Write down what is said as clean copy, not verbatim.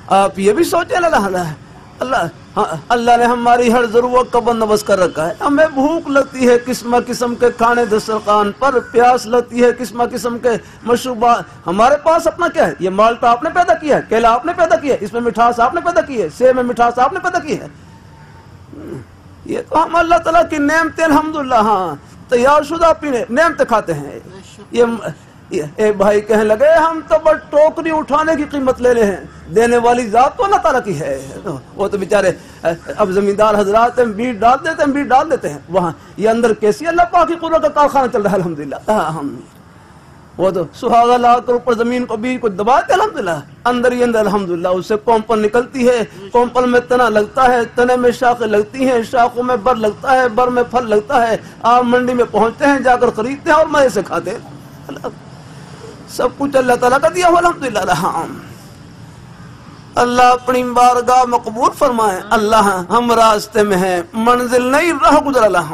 آپ یہ بھی سوچیں اللہ نے ہماری ہر ضرورت کا بندوبست کر رکھا ہے. ہمیں بھوک لگتی ہے قسم قسم کے کھانے دسترخوان پر، پیاس لگتی ہے قسم قسم کے مشروبات. ہمارے پاس اپنا کیا ہے؟ یہ مالٹا آپ نے پیدا کیا ہے، کیلا آپ نے پیدا کیا ہے، اس میں مٹھاس آپ نے پیدا کی ہے، سیب میں مٹھاس آپ نے پیدا کی ہے. یہ تو ہم اللہ تعالیٰ کی نعمتیں الحمدللہ ہاں تیار شدہ پینے نعمتیں کھاتے ہیں. یہ ایک بھائی کہنے لگے ہم تو بس ٹوکری اٹھانے کی قیمت لے رہے ہیں، دینے والی ذات تو اللہ تعالیٰ کی ہے. وہ تو بیچارے اب زمیندار حضرات ہیں، بیج ڈال دیتے ہیں وہاں. یہ اندر کیسی اللہ پاک کی قدرت کا کارخانہ چل رہا ہے الحمدللہ. وہ تو سہاگا لا کر اوپر زمین کو بیج کو دباتے الحمدللہ، اندر ہی اندر الحمدللہ اس سے کومپل نکلتی ہے، کومپل میں تنا لگتا ہے، تنے میں شاخیں لگتی ہیں، شاخوں میں بر لگتا ہے، بر میں پھل لگتا ہے. آپ منڈی میں پہنچتے ہیں، جا کر خریدتے ہیں اور مزے سے کھاتے ہیں. سب کچھ اللہ تعالیٰ کا دیا ہوا الحمدللہ. اللہ اپنی بارگاہ مقبول فرمائے. اللہ ہم راستے میں ہیں، منزل نہیں راہ گزر. اللہ